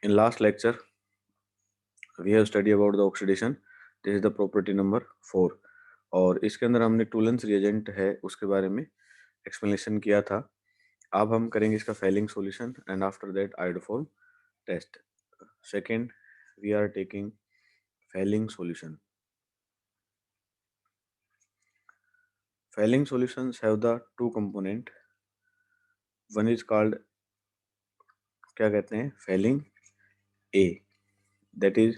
In last lecture, we have studied about the oxidation. This is the property number 4. और इसके अंदर हमने टूलेंस reagent है उसके बारे में एक्सप्लेनेशन किया था. अब हम करेंगे इसका Fehling solution and after that iodoform test. Second, we are taking failing solution. Failing solutions have the two component. One is called, क्या कहते हैं, failing A, that is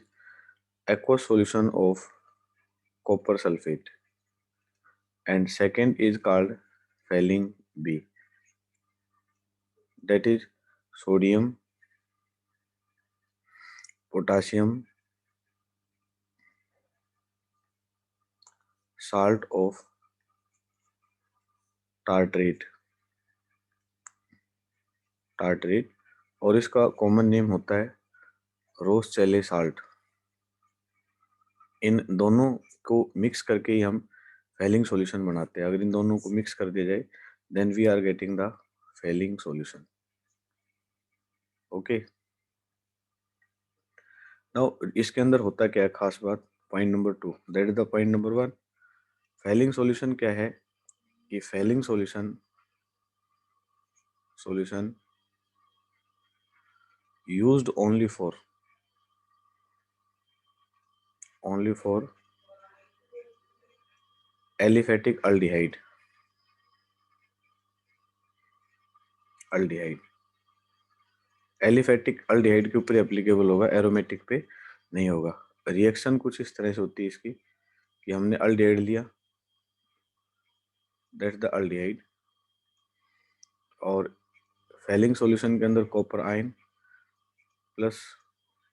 aqueous solution of copper sulfate, and second is called failing B, that is sodium potassium salt of tartrate. और इसका common name होता है रोज चेले salt. इन दोनों को मिक्स करके ही हम फैलिंग सॉल्यूशन बनाते हैं. अगर इन दोनों को मिक्स कर दिया जाए then we are getting the Fehling solution. Okay, now इसके अंदर होता क्या है खास बात, point number 2, that is the point number 1. Fehling solution क्या है कि Fehling solution used only for aliphatic aldehyde. Aliphatic aldehyde के ऊपर एप्लीकेबल होगा, एरोमेटिक पे नहीं होगा. रिएक्शन कुछ इस तरह से होती है इसकी कि हमने अल्डिहाइड लिया, दैट्स द अल्डिहाइड, और फैलिंग सॉल्यूशन के अंदर copper ion plus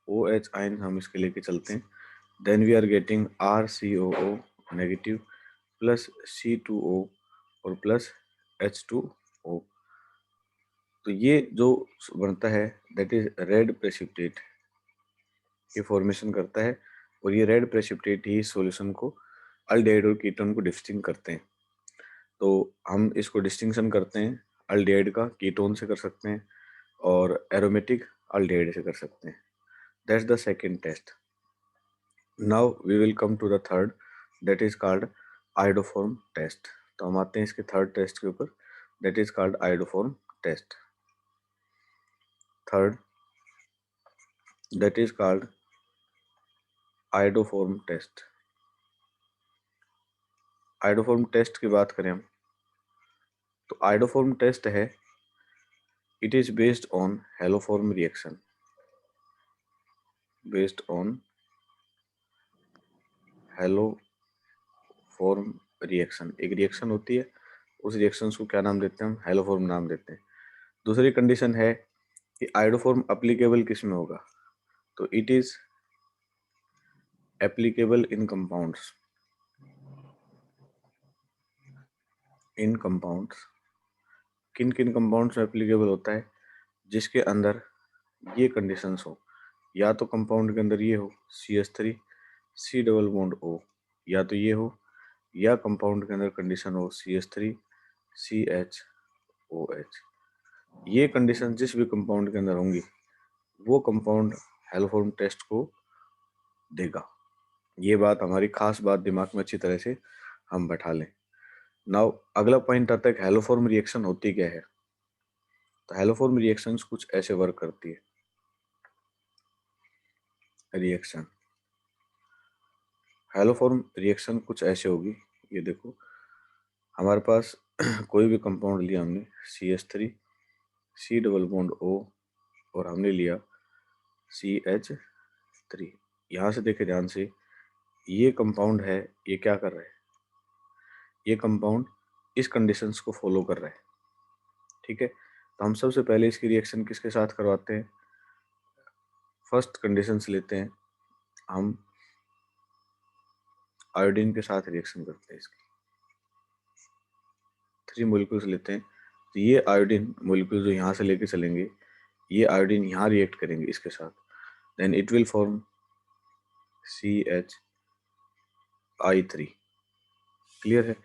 OH ion हम इसके लेके चलते हैं. Then we are getting RCOO negative plus C2O और प्लस H2O. तो ये जो बनता है दैट इज रेड प्रेसिपिटेट, ये फॉर्मेशन करता है, और ये रेड प्रेसिपिटेट ही सॉल्यूशन को अल्डिहाइड और कीटोन को डिस्टिंग करते हैं. तो हम इसको डिस्टिंक्शन करते हैं अल्डिहाइड का कीटोन से कर सकते हैं और एरोमेटिक अल्डिहाइड से कर सकते हैं. That's the second test. Now we will come to the third, that is called iodoform test. तो हम आते हैं इसके थर्ड टेस्ट के ऊपर, that is called iodoform test. Third, that is called iodoform test. Iodoform test की बात करें हम तो आयोडोफॉर्म टेस्ट है, it is based on haloform reaction. Based on haloform reaction. एक रिएक्शन होती है, उस रिएक्शन को क्या नाम देते हैं हम, हेलोफॉर्म नाम देते हैं. दूसरी कंडीशन है कि आयोडोफॉर्म एप्लीकेबल किस में होगा, तो it is applicable in compounds. किन किन कंपाउंड्स में एप्लीकेबल होता है, जिसके अंदर ये कंडीशंस हो, या तो कंपाउंड के अंदर ये हो CH3 C double bond O, या तो ये हो, या कंपाउंड के अंदर कंडीशन हो CH3 CHOH. ये कंडीशन जिस भी कंपाउंड के अंदर होंगी वो कंपाउंड हेलोफॉर्म टेस्ट को देगा. ये बात हमारी खास बात दिमाग में अच्छी तरह से हम बैठा लें. नाउ अगला पॉइंट आता है कि हेलोफॉर्म रिएक्शन होती क्या है. तो हेलोफॉर्म रिएक्शंस कुछ ऐसे वर्क करती है. हेलोफॉर्म रिएक्शन कुछ ऐसे होगी, ये देखो हमारे पास कोई भी कंपाउंड लिया हमने CH3 C double bond O और हमने लिया CH3. यहाँ से देखे ध्यान से, ये कंपाउंड है, ये क्या कर रहा है, ये कंपाउंड इस कंडीशंस को फॉलो कर रहा है. ठीक है, तो हम सबसे पहले इसकी रिएक्शन किसके साथ करवाते हैं, फर्स्ट कंडीशंस लेते हैं हम, आयोडीन के साथ रिएक्शन करते हैं. इसकी 3 मोलिक्यूल्स लेते हैं, तो ये आयोडीन मोलिक्यूल जो यहाँ से लेके चलेंगे, ये आयोडीन यहाँ रिएक्ट करेंगे इसके साथ, then it will form CHI3. Clear है,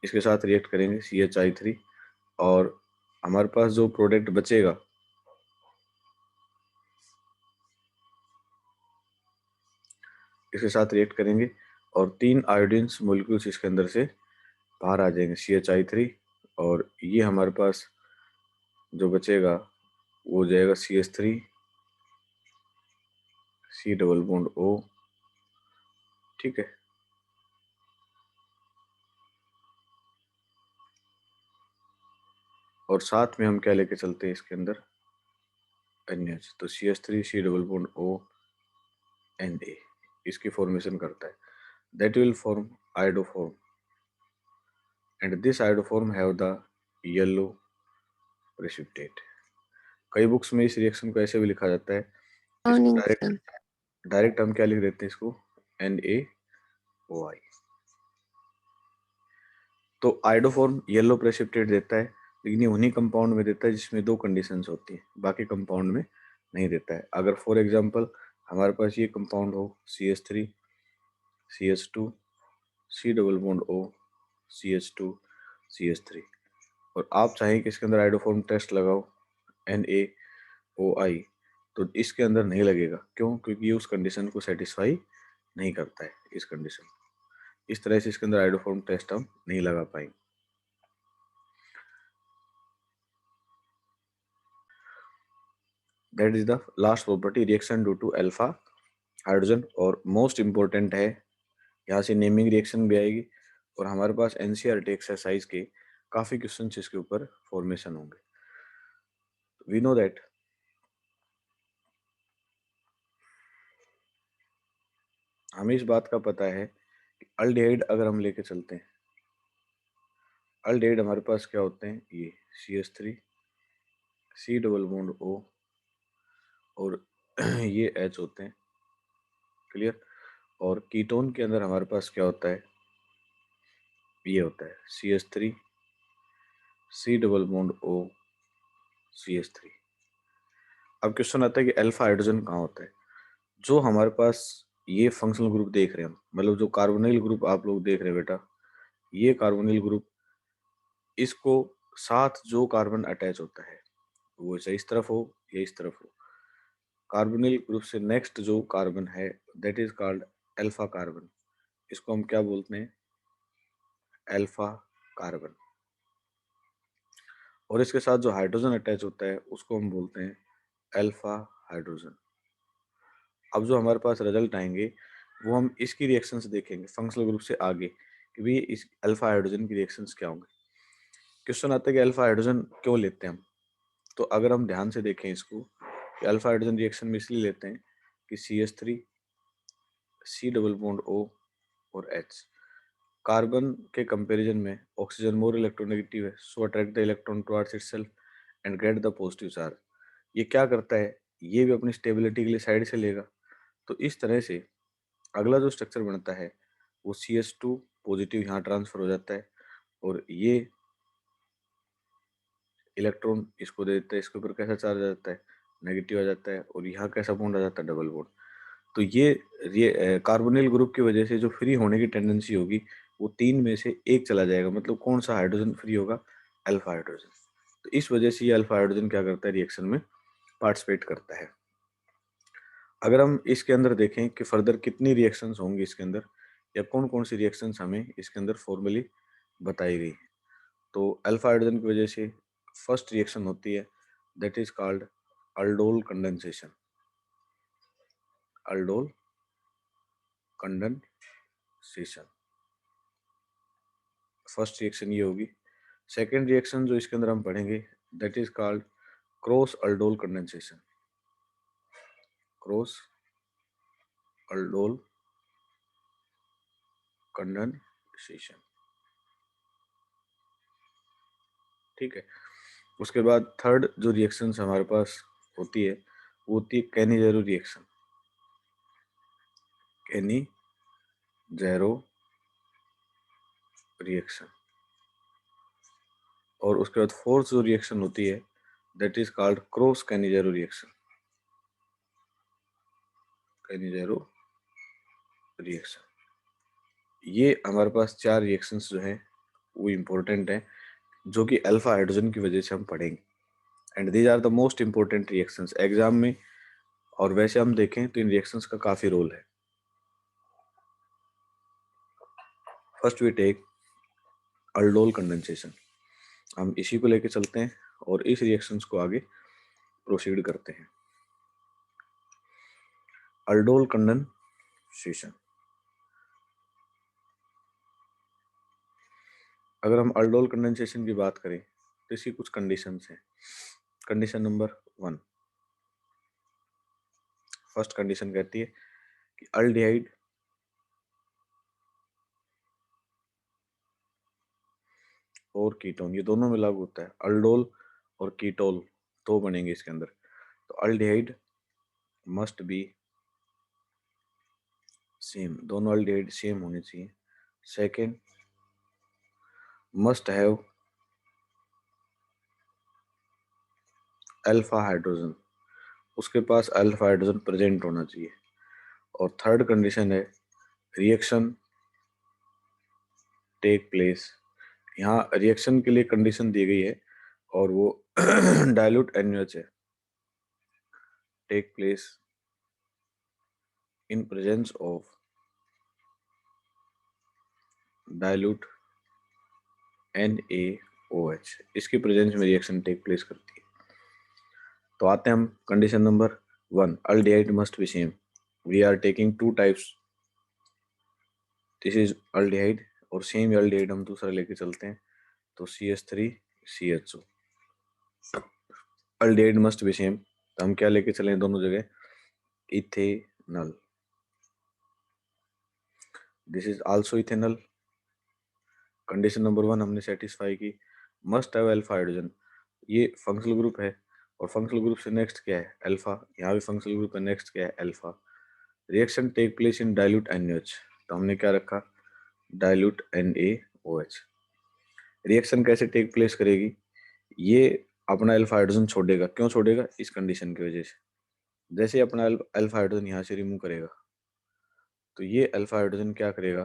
इसके साथ रिएक्ट करेंगे CHI3, और हमारे पास जो प्रोडक्ट बचेगा इसके साथ रिएक्ट करेंगे और 3 आयोडीन्स मोलिक्यूल्स इसके अंदर से बाहर आ जाएंगे, CH3, और ये हमारे पास जो बचेगा वो हो जाएगा CH3, C double bond O। ठीक है, और साथ में हम क्या लेके चलते हैं इसके अंदर, NH, तो CH3 C double bond O Na इसकी फॉर्मेशन करता है, that will form iodoform, and this iodoform have the yellow precipitate। कई बुक्स में इस रिएक्शन को ऐसे भी लिखा जाता है, इसको Morning, डायरेक्ट sir. डायरेक्ट हम क्या लिख देते हैं इसको, NaOI। तो आयोडोफॉर्म येलो प्रेसिपिटेट देता है, लेकिन ये उन्हीं कंपाउंड में देता है जिसमें 2 कंडीशंस होती हैं, बाकी कंपाउंड में नहीं देता है। अगर फॉर एग्जांपल हमारे पास ये कंपाउंड हो CH3 CH2 C double bond O CH2 CH3, और आप चाहें कि इसके अंदर आयोडोफॉर्म टेस्ट लगाओ NaOI, तो इसके अंदर नहीं लगेगा। क्यों? क्योंकि ये उस कंडीशन को सेटिस्फाई नहीं करता है। इस कंडीशन, इस तरह से इसके अंदर आयोडोफॉर्म टेस्ट हम नहीं लगा पाएंगे। That is the last property, reaction due to alpha hydrogen. और मोस्ट इंपॉर्टेंट है, यहाँ से नेमिंग रिएक्शन भी आएगी, और हमारे पास NCERT एक्सरसाइज के काफी क्वेश्चन इसके ऊपर फॉर्मेशन होंगे। वी नो दैट हमें इस बात का पता है कि अल्डिहाइड अगर हम लेके चलते हैं, अल्डिहाइड हमारे पास क्या होते हैं, ये CH3 C double bond O और ये H होते हैं। क्लियर? और कीटोन के अंदर हमारे पास क्या होता है, ये होता है CH3 C double bond O CH3। अब क्वेश्चन आता है कि अल्फा हाइड्रोजन कहाँ होता है। जो हमारे पास ये फंक्शनल ग्रुप देख रहे हैं हम, मतलब जो कार्बोनिल ग्रुप आप लोग देख रहे हैं बेटा, ये कार्बोनिल ग्रुप, इसको साथ जो कार्बन अटैच होता है वो चाहे इस तरफ हो या इस तरफ हो, कार्बोनिल ग्रुप से नेक्स्ट जो कार्बन है that is called alpha carbon. इसको हम क्या बोलते हैं, अल्फा कार्बन। और इसके साथ जो हाइड्रोजन अटैच होता है उसको हम बोलते हैं अल्फा हाइड्रोजन। अब जो हमारे पास रिजल्ट आएंगे वो हम इसकी रिएक्शंस देखेंगे फंक्शनल ग्रुप से आगे, कि भाई इस अल्फा हाइड्रोजन की रिएक्शंस क्या होंगे। क्वेश्चन आता है कि अल्फा हाइड्रोजन क्यों लेते हैं हम। तो अगर हम ध्यान से देखें इसको, कि अल्फा हाइड्रोजन रिएक्शन में इसलिए लेते हैं कि CH3 C double bond O और H, कार्बन के कंपैरिजन में ऑक्सीजन मोर इलेक्ट्रोनेगेटिव है, so attract the electron towards itself and get the positive charge. ये क्या करता है, ये भी अपनी स्टेबिलिटी के लिए साइड से लेगा। तो इस तरह से अगला जो स्ट्रक्चर बनता है वो CH2 पॉजिटिव यहाँ ट्रांसफर हो जाता है, और ये इलेक्ट्रॉन इसको दे देता है, इसके ऊपर कैसा चार्ज आ जाता है, नेगेटिव आ जाता है, और यहाँ कैसा बॉन्ड आ जाता है, डबल बॉन्ड। तो ये कार्बोनिल ग्रुप की वजह से जो फ्री होने की टेंडेंसी होगी वो 3 में से एक चला जाएगा। मतलब कौन सा हाइड्रोजन फ्री होगा, अल्फा हाइड्रोजन। तो इस वजह से ये अल्फा हाइड्रोजन क्या करता है, रिएक्शन में पार्टिसिपेट करता है। अगर हम इसके अंदर देखें कि फर्दर कितनी रिएक्शंस होंगी इसके अंदर, या कौन कौन सी रिएक्शंस हमें इसके अंदर फॉर्मली बताई गई, तो अल्फा हाइड्रोजन की वजह से फर्स्ट रिएक्शन होती है that is called aldol condensation. Aldol condensation first reaction ये होगी। सेकेंड रिएक्शन जो इसके अंदर हम पढ़ेंगे that is called cross aldol condensation. Cross aldol condensation. ठीक है। उसके बाद थर्ड जो रिएक्शन हमारे पास होती है वो होती है कैनिजेरो रिएक्शन। Cannizzaro reaction. और उसके बाद फोर्थ जो रिएक्शन होती है that is called cross Cannizzaro reaction. Cannizzaro reaction. ये हमारे पास 4 रिएक्शंस जो हैं वो इम्पोर्टेंट हैं, जो कि अल्फा हाइड्रोजन की वजह से हम पढ़ेंगे, and these are the most important reactions exam में। और वैसे हम देखें तो इन रिएक्शंस का काफ़ी रोल है। First we take aldol condensation, हम इसी को लेके चलते हैं और इस रिएक्शंस को आगे प्रोसीड करते हैं। अल्डोल कंडेंसेशन, अगर हम अल्डोल कंडेंसेशन की बात करें तो इसकी कुछ कंडीशंस हैं। कंडीशन नंबर 1, फर्स्ट कंडीशन कहती है कि अल्डिहाइड और कीटोन ये दोनों में लागू होता है। अल्डोल और कीटोल दो बनेंगे इसके अंदर, तो अल्डिहाइड मस्ट बी सेम, दोनों अल्डिहाइड सेम होने चाहिए। Second, must have alpha hydrogen, उसके पास अल्फा हाइड्रोजन प्रेजेंट होना चाहिए। और थर्ड कंडीशन है रिएक्शन टेक प्लेस, यहाँ रिएक्शन के लिए कंडीशन दी गई है और वो डाइल्यूट NaOH है, take place in presence of dilute NaOH, इसकी प्रेजेंस में रिएक्शन टेक प्लेस करती है। तो आते हैं हम condition number 1, aldehyde must be same, we are taking two types, this is aldehyde और सेम अल्डिहाइड हम दूसरा लेके चलते हैं, तो CH3CHO, aldehyde must be same, तो हम क्या लेके चलें दोनों जगह, ethanol, this is also ethanol. Condition number 1 हमने सेटिस्फाई की, मस्ट हैव अल्फा हाइड्रोजन, ये फंक्शनल ग्रुप है और फंक्शनल ग्रुप से नेक्स्ट क्या है अल्फा, यहाँ भी फंक्शनल ग्रुप है, नेक्स्ट क्या है alpha. Reaction take place in dilute NaOH, तो हमने क्या रखा डाइल्यूट NaOH। रिएक्शन कैसे टेक प्लेस करेगी, ये अपना अल्फा हाइड्रोजन छोड़ेगा, क्यों छोड़ेगा, इस कंडीशन की वजह से, जैसे ही अपना अल्फा हाइड्रोजन यहाँ से रिमूव करेगा तो ये अल्फा हाइड्रोजन क्या करेगा,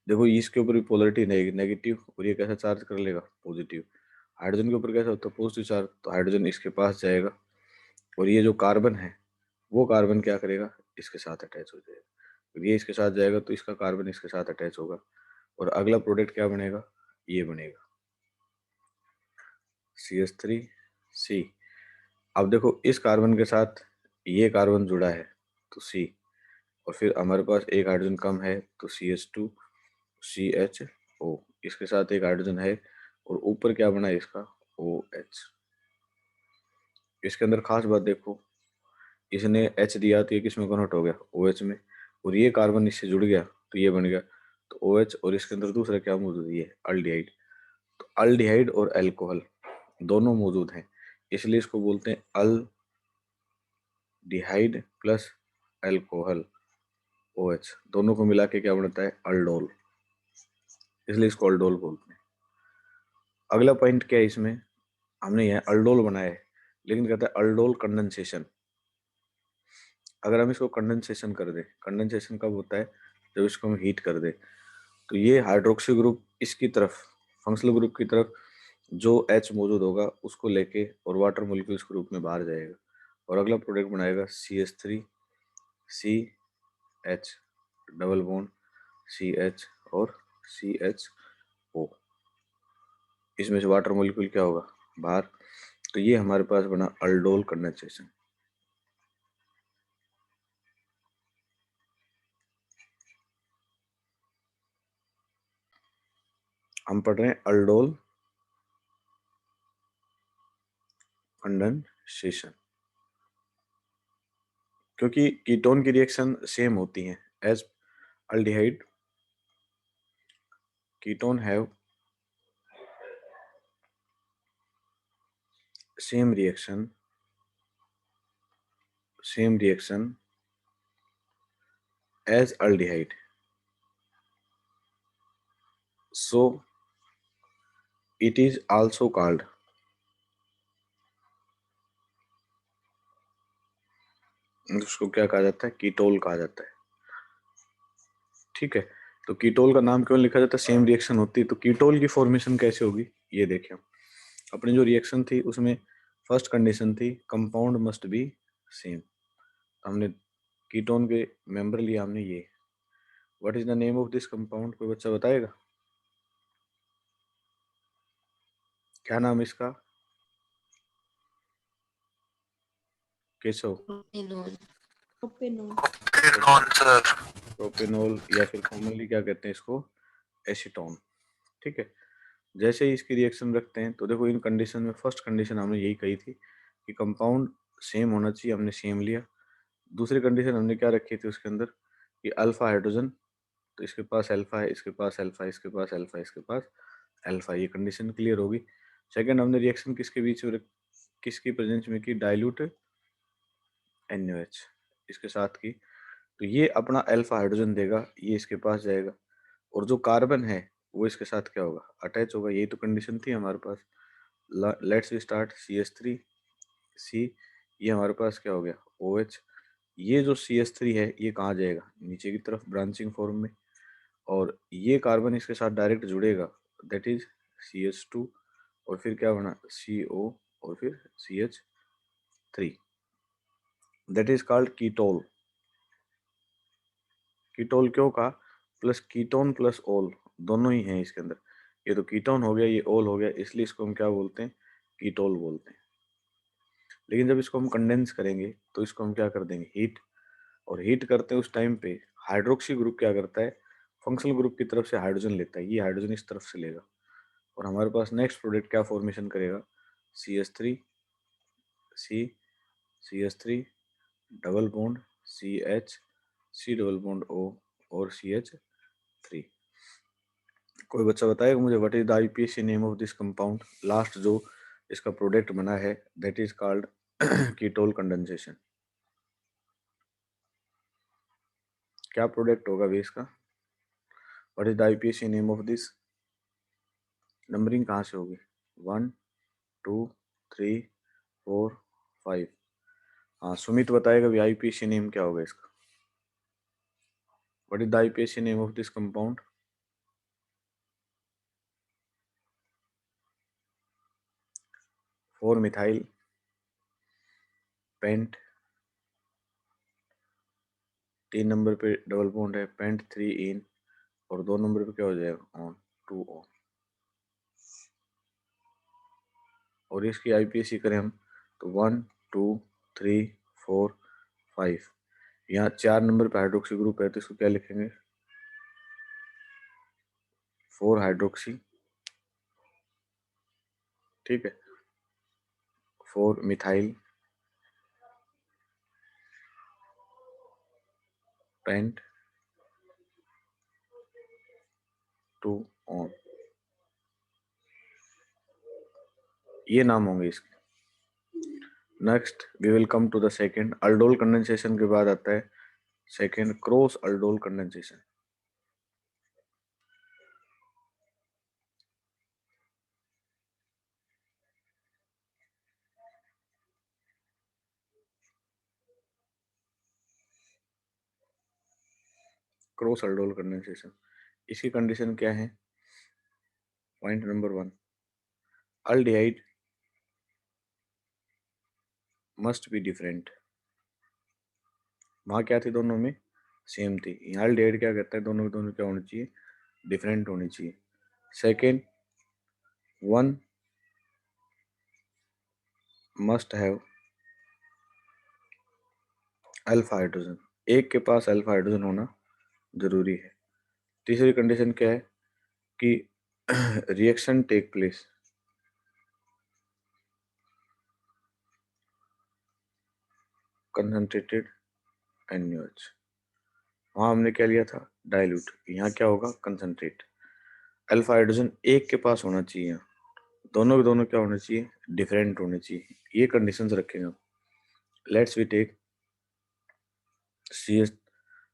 देखो इसके ऊपर भी पोलरिटी नेगेटिव और ये कैसा चार्ज कर लेगा पॉजिटिव, हाइड्रोजन के ऊपर कैसा होता है पॉजिटिव चार्ज, तो हाइड्रोजन इसके पास जाएगा और ये जो कार्बन है वो कार्बन क्या करेगा इसके साथ अटैच हो जाएगा, तो ये इसके साथ जाएगा तो इसका कार्बन इसके साथ अटैच होगा और अगला प्रोडक्ट क्या बनेगा, ये बनेगा CH3C। अब देखो इस कार्बन के साथ ये कार्बन जुड़ा है तो C, और फिर हमारे पास एक हाइड्रोजन कम है तो CH2CHO, इसके साथ एक हाइड्रोजन है और ऊपर क्या बना है इसका OH। इसके अंदर खास बात देखो, इसने H दिया तो ये किस में कन्वर्ट हो गया OH में, और ये कार्बन इससे जुड़ गया तो ये बन गया तो OH, और इसके अंदर दूसरा क्या मौजूद है, ये अल्डिहाइड, तो अल्डिहाइड और अल्कोहल दोनों मौजूद हैं, इसलिए इसको बोलते हैं अल्डिहाइड प्लस अल्कोहल OH, दोनों को मिला के क्या बनता है अल्डोल, इसलिए इसको अल्डोल बोलते हैं। अगला पॉइंट क्या है इसमें, हमने यहाँ अल्डोल बनाया है लेकिन कहता है अल्डोल कंडेंसेशन, अगर हम इसको कंडेंसेशन कर दें, कंडेंसेशन कब होता है जब इसको हम हीट कर दें, तो ये हाइड्रोक्सी ग्रुप इसकी तरफ फंक्शनल ग्रुप की तरफ जो H मौजूद होगा उसको लेके और वाटर मोलिक्यूल इस ग्रुप में बाहर जाएगा और अगला प्रोडक्ट बनाएगा CH3CH डबल बॉन्ड CH और CHO, इसमें से वाटर मोलिक्यूल क्या होगा बाहर, तो ये हमारे पास बना अल्डोल कंडेंसेशन। हम पढ़ रहे हैं अल्डोल कंडेंसेशन, क्योंकि कीटोन की रिएक्शन सेम होती हैं as aldehyde, ketone have same reaction as aldehyde, so it is also called, उसको क्या कहा जाता है कीटोल कहा जाता है। ठीक है, तो कीटोल का नाम क्यों लिखा जाता है, सेम रिएक्शन होती है, तो कीटोल की फॉर्मेशन कैसे होगी ये देखें। अपनी जो रिएक्शन थी उसमें फर्स्ट कंडीशन थी कंपाउंड मस्ट बी सेम, हमने कीटोन के मेंबर लिया हमने ये, what is the name of this compound, कोई बच्चा बताएगा। क्या नाम इसका केशव? प्रोपेनॉल। प्रोपेनॉल या फिर कॉमनली क्या कहते हैं इसको, एसीटोन। ठीक है। जैसे ही इसकी रिएक्शन रखते हैं तो देखो इन कंडीशन में फर्स्ट कंडीशन हमने यही कही थी कि कंपाउंड सेम होना चाहिए, हमने सेम लिया। दूसरी कंडीशन हमने क्या रखी थी उसके अंदर कि अल्फा हाइड्रोजन, तो इसके पास अल्फा है, इसके पास अल्फा है, इसके पास अल्फा है, इसके पास अल्फा, ये कंडीशन क्लियर होगी। सेकंड हमने रिएक्शन किसके बीच में किसकी प्रेजेंस में की, डाइल्यूट NaOH इसके साथ की, तो ये अपना अल्फा हाइड्रोजन देगा, ये इसके पास जाएगा, और जो कार्बन है वो इसके साथ क्या होगा, अटैच होगा। यही तो कंडीशन थी हमारे पास। Let's we start CH3 C, ये हमारे पास क्या हो गया OH। ये जो CH3 है ये कहाँ जाएगा, नीचे की तरफ ब्रांचिंग फॉर्म में, और ये कार्बन इसके साथ डायरेक्ट जुड़ेगा, दैट इज CH2, और फिर क्या बना CO, और फिर CH3, that is called ketol. Ketol क्यों कहा, प्लस कीटोन प्लस ओल दोनों ही हैं इसके अंदर। ये तो कीटोन हो गया, ये ओल हो गया, इसलिए इसको हम क्या बोलते हैं, कीटोल बोलते हैं। लेकिन जब इसको हम कंडेंस करेंगे तो इसको हम क्या कर देंगे, हीट, और हीट करते हैं उस टाइम पे हाइड्रोक्सी ग्रुप क्या करता है, फंक्शनल ग्रुप की तरफ से हाइड्रोजन लेता है, ये हाइड्रोजन इस तरफ से लेगा, और हमारे पास नेक्स्ट प्रोडक्ट क्या फॉर्मेशन करेगा, CH3 C, CH3 double bond CH, C double bond O, और CH3। कोई बच्चा बताएगा मुझे what is the IUPAC name of this compound, last जो इसका प्रोडक्ट बना है, that is called ketol condensation. क्या प्रोडक्ट होगा भी इसका, what is the IUPAC name of this, numbering कहाँ से होगी, 1 2 3 4 5। हाँ सुमित बताएगा भी IUPAC नेम क्या होगा इसका, what is the IUPAC name of this compound. 4 methyl paint, 3 number पे डबल बॉन्ड है पेंट 3 इन, और 2 नंबर पे क्या हो जाएगा ऑन 2 ऑन। और इसकी IUPAC करें हम तो 1 2 3 4 5, यहाँ 4 नंबर पे हाइड्रोक्सी ग्रुप है तो इसको क्या लिखेंगे, 4 हाइड्रोक्सी, ठीक है, 4 मिथाइल पेंट 2 ऑन, ये नाम होंगे इसके। Next we will come to the second, aldol condensation के बाद आता है second, cross aldol condensation. Cross aldol condensation, इसकी कंडीशन क्या है, point number 1, aldehyde must be different. वहाँ क्या थी दोनों में, सेम थी, यहाँ अल्डिहाइड क्या कहता है, दोनों के दोनों क्या होनी चाहिए, डिफरेंट होनी चाहिए। Second, one must have alpha hydrogen, एक के पास अल्फा हाइड्रोजन होना जरूरी है। तीसरी कंडीशन क्या है कि reaction take place concentrated NaOH, वहाँ हमने क्या लिया था, डाइल्यूट, यहाँ क्या होगा, कंसंट्रेट। अल्फा हाइड्रोजन एक के पास होना चाहिए, दोनों के दोनों क्या होने चाहिए, डिफरेंट होने चाहिए, ये कंडीशंस रखेंगे। Let's we take C H,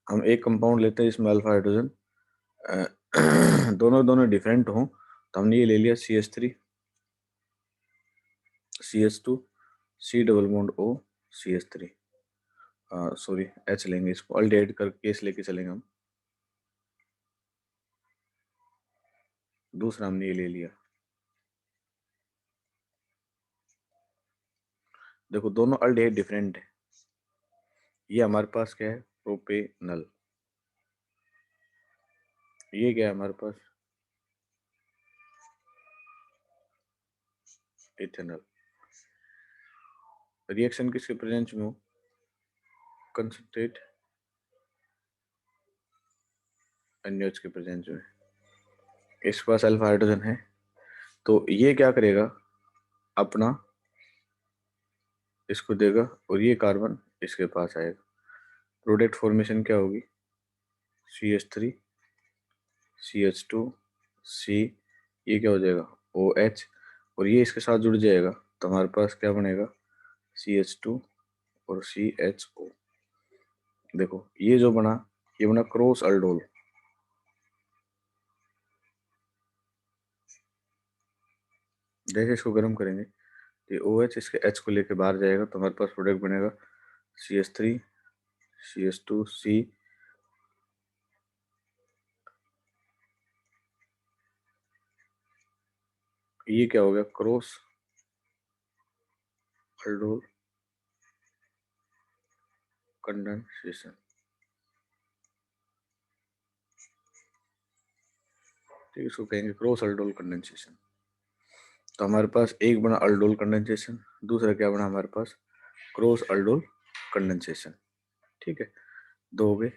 हम एक कंपाउंड लेते हैं जिसमें अल्फा हाइड्रोजन दोनों दोनों डिफरेंट हों, तो हमने ये ले लिया CH3 CH2 C double bond O CH3, sorry H लेंगे, इसको अल्डिहाइड करके केस लेके चलेंगे हम। दूसरा हमने ये ले लिया, देखो दोनों अल्डिहाइड डिफरेंट है, ये हमारे पास क्या है, प्रोपेनल, ये क्या है हमारे पास, इथेनॉल। रिएक्शन किसके प्रेजेंस में हो? कंसंट्रेट NaOH के प्रेजेंस में। इसके पास अल्फा हाइड्रोजन है, तो ये क्या करेगा, अपना इसको देगा और ये कार्बन इसके पास आएगा। प्रोडक्ट फॉर्मेशन क्या होगी? CH3 CH2 C, ये क्या हो जाएगा? OH, और ये इसके साथ जुड़ जाएगा तो हमारे पास क्या बनेगा? CH2 और CHO। देखो ये जो बना, ये बना क्रॉस अल्डोल। जैसे इसको गर्म करेंगे तो OH इसके H को लेके बाहर जाएगा तो हमारे पास प्रोडक्ट बनेगा CH3 CH2 C, ये क्या हो गया? Cross aldol condensation. ठीक है, इसको कहेंगे क्रॉस अल्डोल कंडेंसेशन। तो हमारे पास एक बना अल्डोल कंडेंसेशन, दूसरा क्या बना हमारे पास? Cross aldol condensation. ठीक है, दो हो गए।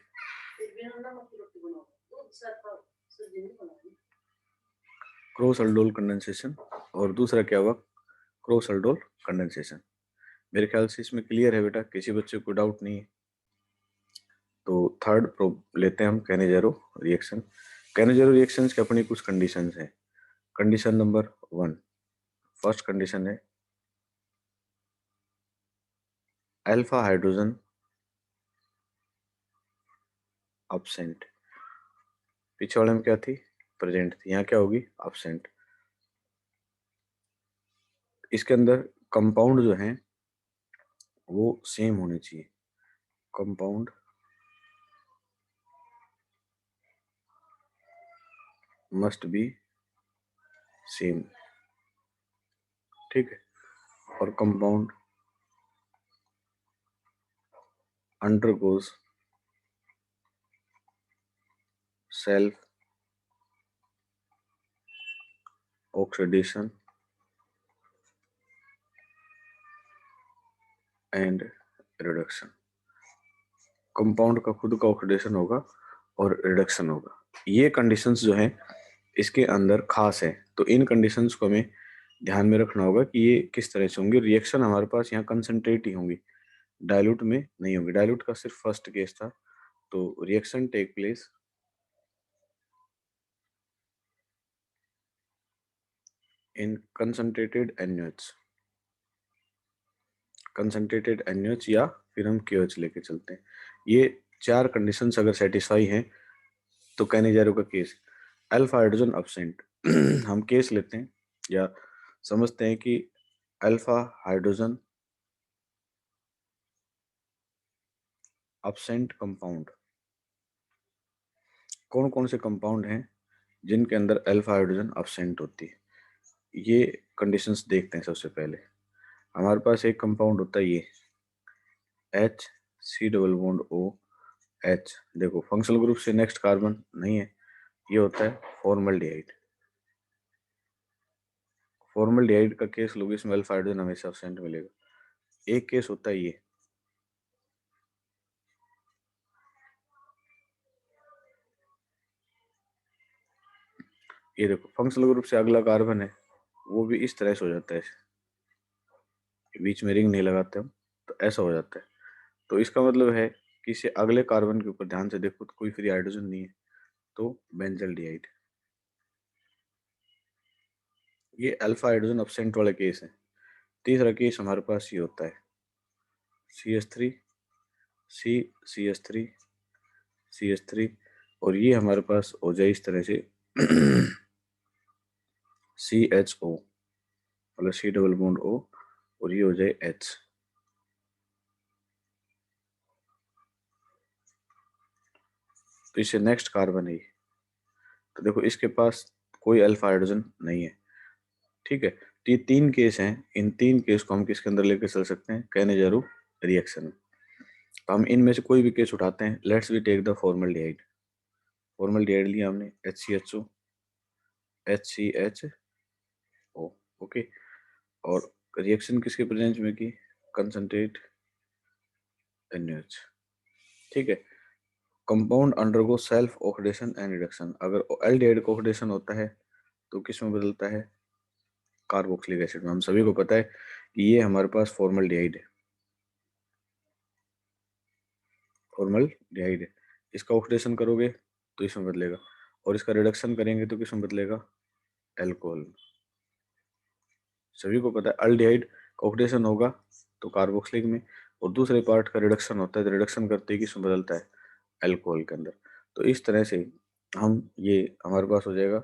क्रॉस अल्डोल कंडेंसेशन और दूसरा क्या हुआ? Cross aldol condensation. मेरे ख्याल से इसमें क्लियर है बेटा, किसी बच्चे को डाउट नहीं है। तो थर्ड प्रोब लेते हैं हम, कैनेजेरो रिएक्शन। कैनेजेरो रिएक्शंस की अपनी कुछ कंडीशंस हैं। कंडीशन नंबर 1, फर्स्ट कंडीशन है अल्फा हाइड्रोजन अब्सेंट। पीछे वाले में क्या थी? प्रेजेंट थी, यहाँ क्या होगी? अब्सेंट। इसके अंदर कंपाउंड जो है वो सेम होने चाहिए। Compound must be same. ठीक है, और compound undergoes self oxidation and reduction. Compound का खुद का ऑक्सीडेशन होगा और रिडक्शन होगा। ये कंडीशंस जो हैं इसके अंदर खास है, तो इन कंडीशंस को हमें ध्यान में रखना होगा कि ये किस तरह से होंगी। रिएक्शन हमारे पास यहाँ कंसंट्रेट ही होंगी, डाइल्यूट में नहीं होंगी। डाइल्यूट का सिर्फ फर्स्ट केस था। तो reaction take place in concentrated NaOH। Concentrated NaOH या फिर हम KOH लेके चलते हैं। ये चार कंडीशंस अगर सेटिस्फाई हैं तो कैनिजारो का केस। अल्फा हाइड्रोजन अब्सेंट हम केस लेते हैं या समझते हैं कि अल्फा हाइड्रोजन अब्सेंट कंपाउंड, कौन कौन से कंपाउंड हैं जिनके अंदर अल्फा हाइड्रोजन अब्सेंट होती है? ये कंडीशंस देखते हैं। सबसे पहले हमारे पास एक कंपाउंड होता है ये HC डबल बॉन्ड OH। देखो फंक्शनल ग्रुप से नेक्स्ट कार्बन नहीं है, ये होता है फॉर्मल्डिहाइड। फॉर्मल्डिहाइड का केस लोगे, इसमें अल्फा हाइड्रोजन हमेशा अब्सेंट मिलेगा। एक केस होता है ये देखो फंक्शनल ग्रुप से अगला कार्बन है वो भी इस तरह से हो जाता है, बीच में रिंग नहीं लगाते हम, तो ऐसा हो जाता है। तो इसका मतलब है कि इसे अगले कार्बन के ऊपर ध्यान से देखो तो कोई फ्री हाइड्रोजन नहीं है, तो बेंजल डिहाइड। ये अल्फा हाइड्रोजन अब्सेंट वाला केस है। तीसरा केस हमारे पास ये होता है CH3 C CH3 CH3, और ये हमारे पास हो जाए इस तरह से CHO मतलब C डबल बॉन्ड O, और ये हो जाए H। तो इससे नेक्स्ट कार्बन है ये। तो देखो इसके पास कोई अल्फा हाइड्रोजन नहीं है। ठीक है, तो ये तीन केस हैं। इन तीन केस को हम किसके अंदर लेके चल सकते हैं? कैनेजारो रिएक्शन में। तो हम इनमें से कोई भी केस उठाते हैं। Let's we take the formaldehyde. Formaldehyde लिया हमने HCHO HCHO। ओके, और रिएक्शन किसके प्रेजेंस में की, कंसंट्रेट NaOH। ठीक है, compound undergo self oxidation and reduction. अगर एल्डिहाइड का ऑक्सीडेशन होता है तो किस में बदलता है, कार्बोक्सिलिक एसिड में। हम सभी को पता है कि ये हमारे पास फॉर्मल्डिहाइड है, फॉर्मल्डिहाइड है। इसका ऑक्सीडेशन करोगे तो इसमें बदलेगा, और इसका रिडक्शन करेंगे तो किसमें बदलेगा, एल्कोहल। सभी को पता है अल्डिहाइड का ऑक्सीडेशन होगा तो कार्बोक्सिलिक में, और दूसरे पार्ट का रिडक्शन होता है तो रिडक्शन करते ही किसमें बदलता है, एल्कोहल के अंदर। तो इस तरह से हम, ये हमारे पास हो जाएगा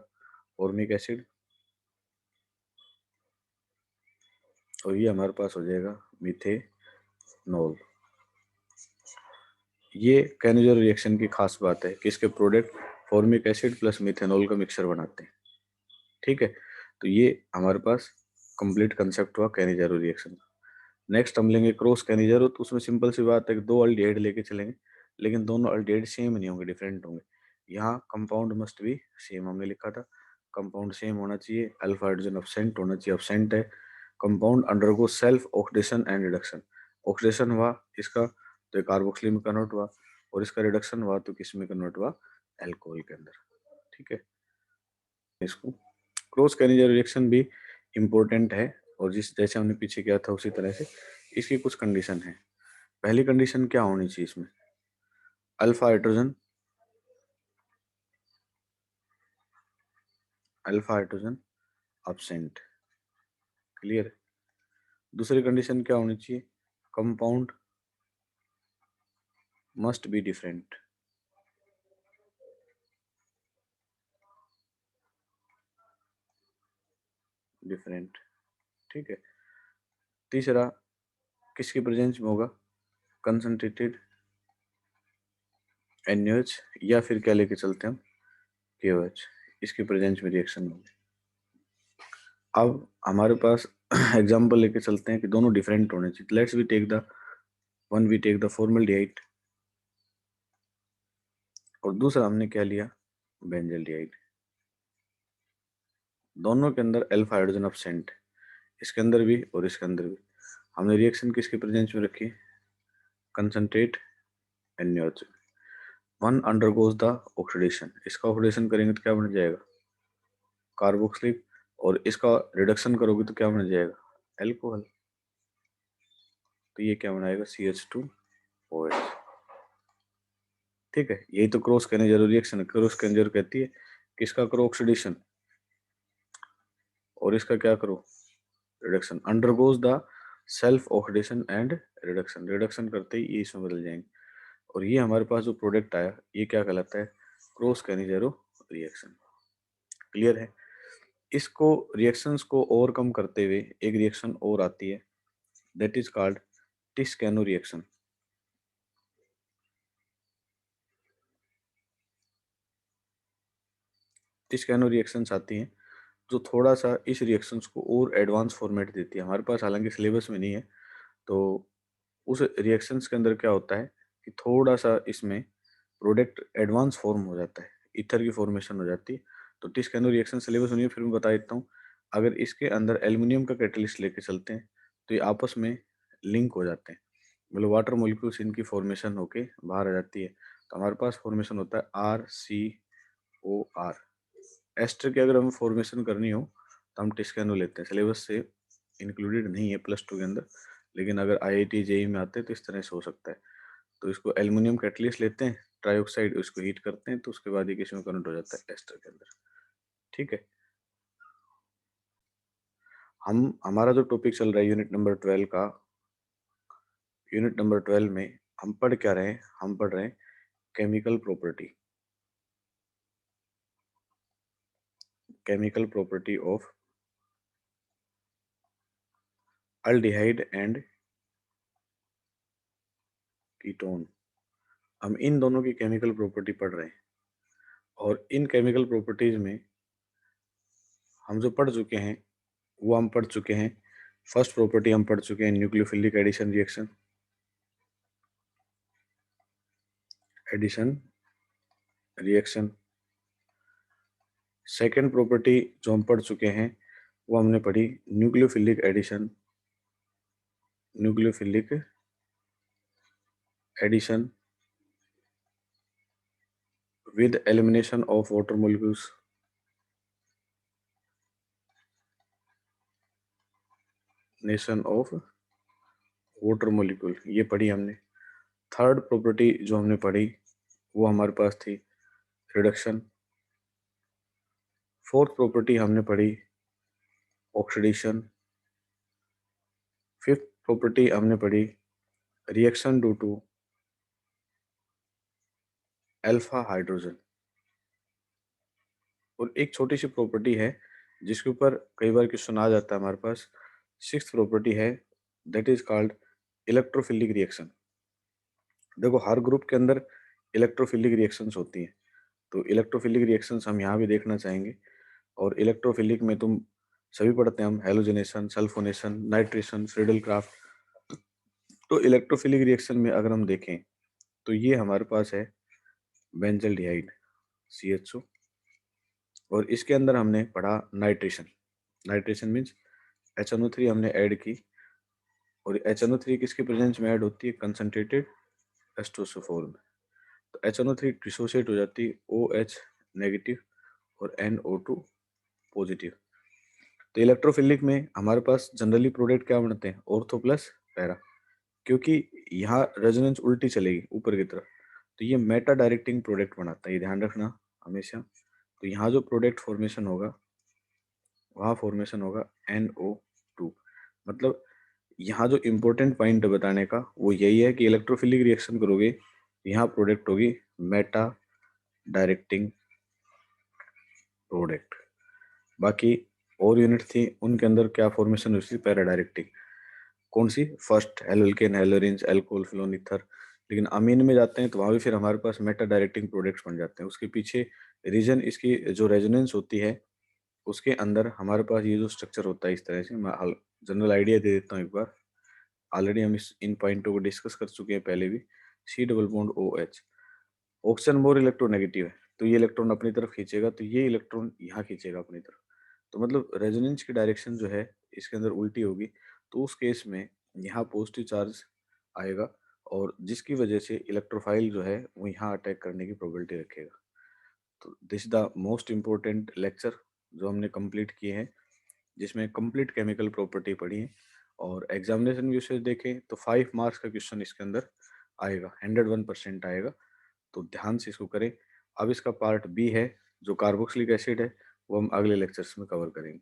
फॉर्मिक एसिड, और ये हमारे पास हो जाएगा मिथेनॉल। ये कैनिजर रिएक्शन की खास बात है कि इसके product formic acid plus methanol का मिक्सचर बनाते हैं। ठीक है, तो ये हमारे पास कंप्लीट कंसेप्ट हुआ कैनिजारो रिएक्शन। नेक्स्ट हम लेंगे क्रॉस कैनिजारो। तो उसमें सिंपल सी बात है कि दो अल्डिहाइड लेके चलेंगे, लेकिन दोनों अल्डिहाइड सेम नहीं होंगे, डिफरेंट होंगे। यहाँ कंपाउंड मस्ट बी सेम हमने लिखा था, कंपाउंड सेम होना चाहिए, अल्फा हाइड्रोजन अब्सेंट होना चाहिए, अब्सेंट है। Compound undergo self oxidation and reduction, oxidation हुआ इसका तो कार्बोक्सिल में कन्वर्ट हुआ, और इसका रिडक्शन हुआ तो किस में कन्वर्ट हुआ, एल्कोहल के अंदर। ठीक है, इसको क्रॉस कैनिजर रिएक्शन भी इम्पोर्टेंट है, और जिस जैसे हमने पीछे किया था उसी तरह से इसकी कुछ कंडीशन है। पहली कंडीशन क्या होनी चाहिए इसमें, alpha hydrogen, alpha hydrogen absent, clear. दूसरी कंडीशन क्या होनी चाहिए, compound must be different, different. ठीक है, तीसरा किसकी प्रेजेंस में होगा, कंसंट्रेटेड NaOH, या फिर क्या लेके चलते हैं हम, KOH, इसकी प्रेजेंस में रिएक्शन होगी। अब हमारे पास एग्जांपल लेके चलते हैं कि दोनों डिफरेंट होने चाहिए। Let's we take the one, we take the formaldehyde, और दूसरा हमने क्या लिया, बेंजल्डिहाइड। दोनों के अंदर अल्फा हाइड्रोजन अब्सेंट, इसके अंदर भी और इसके अंदर भी। हमने रिएक्शन किसके प्रेजेंस में रखी, concentrate NaOH। One undergoes the oxidation, इसका ऑक्सीडेशन करेंगे तो क्या बन जाएगा, कार्बोक्सिलिक, और इसका रिडक्शन करोगे तो क्या बन जाएगा, एल्कोहल। तो ये क्या बनाएगा, CH2OH। ठीक है, यही तो क्रॉस कैनिजर रिएक्शन है। क्रॉस कैनिजर कहती है कि इसका करो ऑक्सीडेशन और इसका क्या करो, reduction, undergoes the self oxidation and reduction, reduction करते ही ये इसमें बदल जाएंगे। और ये हमारे पास जो प्रोडक्ट आया ये क्या कहलाता है, क्रॉस कैनिजेरो रिएक्शन। क्लियर है। इसको रिएक्शंस को ओवरकम करते हुए एक रिएक्शन और आती है, that is called Tishchenko reaction. Tishchenko reactions आती हैं जो थोड़ा सा इस रिएक्शंस को और एडवांस फॉर्मेट देती है। हमारे पास हालांकि सिलेबस में नहीं है, तो उस रिएक्शंस के अंदर क्या होता है कि थोड़ा सा इसमें प्रोडक्ट एडवांस फॉर्म हो जाता है, ईथर की फॉर्मेशन हो जाती है। तो टिस्कैनो रिएक्शन सिलेबस नहीं है, फिर मैं बता देता हूँ। अगर इसके अंदर एल्युमिनियम का कैटलिस्ट लेके चलते हैं तो ये आपस में लिंक हो जाते हैं, मतलब वाटर मोलिक्यूल्स इनकी फॉर्मेशन होके बाहर आ जाती है। तो हमारे पास फॉर्मेशन होता है RCOR। एस्टर की अगर हमें फॉर्मेशन करनी हो तो हम टिस्कैनो लेते हैं, सिलेबस से इंक्लूडेड नहीं है +2 के अंदर, लेकिन अगर IIT JEE में आते हैं तो इस तरह से हो सकता है। तो इसको एल्युमिनियम कैटलिस्ट लेते हैं, ट्राइऑक्साइड, उसको हीट करते हैं तो उसके बाद ये किसमें कन्वर्ट हो जाता है, एस्टर के अंदर। ठीक है, हम हमारा जो टॉपिक चल रहा है यूनिट नंबर 12 का, यूनिट नंबर 12 में हम पढ़ क्या रहे हैं, हम पढ़ रहे हैं chemical property, chemical property of aldehyde and ketone. हम इन दोनों की केमिकल प्रॉपर्टी पढ़ रहे हैं, और इन केमिकल प्रॉपर्टीज में हम जो पढ़ चुके हैं वो हम पढ़ चुके हैं। फर्स्ट प्रॉपर्टी हम पढ़ चुके हैं, nucleophilic addition reaction, addition reaction. Second property जो हम पढ़ चुके हैं वो हमने पढ़ी nucleophilic addition, nucleophilic addition with elimination of water molecules, nation of water molecule, ये पढ़ी हमने। थर्ड प्रॉपर्टी जो हमने पढ़ी वो हमारे पास थी रिडक्शन। फोर्थ प्रॉपर्टी हमने पढ़ी ऑक्सीडेशन। फिफ्थ प्रॉपर्टी हमने पढ़ी reaction due to alpha hydrogen. और एक छोटी सी प्रॉपर्टी है जिसके ऊपर कई बार क्वेश्चन आ जाता है हमारे पास, सिक्स्थ प्रॉपर्टी है, that is called electrophilic reaction. देखो हर ग्रुप के अंदर इलेक्ट्रोफिलिक रिएक्शंस होती हैं, तो इलेक्ट्रोफिलिक रिएक्शंस हम यहाँ भी देखना चाहेंगे। और इलेक्ट्रोफिलिक में तुम सभी पढ़ते हैं हम, halogenation, sulphonation, nitration, Friedel craft. तो इलेक्ट्रोफिलिक रिएक्शन में अगर हम देखें तो ये हमारे पास है बेंजल्डिहाइड CHO। और इसके अंदर हमने पढ़ा नाइट्रेशन। नाइट्रेशन मीन्स HNO3 हमने ऐड की, और HNO3 किसके प्रेजेंस में ऐड होती है, कंसंट्रेटेड H2SO4 में। तो HNO3 डिसोशिएट हो जाती है OH नेगेटिव और NO2 पॉजिटिव। तो इलेक्ट्रोफिलिक में हमारे पास जनरली प्रोडक्ट क्या बनते हैं, ऑर्थो प्लस पैरा, क्योंकि यहाँ रेजोनेंस उल्टी चलेगी ऊपर की तरफ, तो ये मेटा डायरेक्टिंग प्रोडक्ट बनाता है, ये ध्यान रखना हमेशा। तो यहाँ जो प्रोडक्ट फॉर्मेशन होगा वहाँ फॉर्मेशन होगा NO2। मतलब यहाँ जो इम्पोर्टेंट पॉइंट है बताने का वो यही है कि इलेक्ट्रोफिलिक रिएक्शन करोगे, यहाँ प्रोडक्ट होगी मेटा डायरेक्टिंग प्रोडक्ट। बाकी और यूनिट थी उनके अंदर क्या फॉर्मेशन हुई थी, पैरा डायरेक्टिंग। कौन सी, first alkane, haloarenes, alcohol, phenol ether. लेकिन अमीन में जाते हैं तो वहाँ भी फिर हमारे पास मेटा डायरेक्टिंग प्रोडक्ट्स बन जाते हैं। उसके पीछे रीजन, इसकी जो रेजोनेंस होती है उसके अंदर हमारे पास ये जो स्ट्रक्चर होता है इस तरह से। मैं जनरल आइडिया दे देता हूँ एक बार, ऑलरेडी हम इन पॉइंटों को डिस्कस कर चुके हैं पहले भी। C double bond OH, oxygen more electronegative है तो ये इलेक्ट्रॉन अपनी तरफ खींचेगा, तो ये इलेक्ट्रॉन यहाँ खींचेगा अपनी तरफ। तो मतलब रेजोनेंस की डायरेक्शन जो है इसके अंदर उल्टी होगी, तो उस केस में यहाँ पॉजिटिव चार्ज आएगा, और जिसकी वजह से इलेक्ट्रोफाइल जो है वो यहाँ अटैक करने की प्रोबेबिलिटी रखेगा। तो this the most important lecture जो हमने कंप्लीट किए हैं, जिसमें कंप्लीट केमिकल प्रॉपर्टी पढ़ी है। और एग्जामिनेशन व्यूज देखें तो 5 मार्क्स का क्वेश्चन इसके अंदर आएगा, 101% आएगा। तो ध्यान से इसको करें। अब इसका पार्ट B है जो कार्बोक्सिलिक एसिड है, वो हम अगले लेक्चर्स में कवर करेंगे।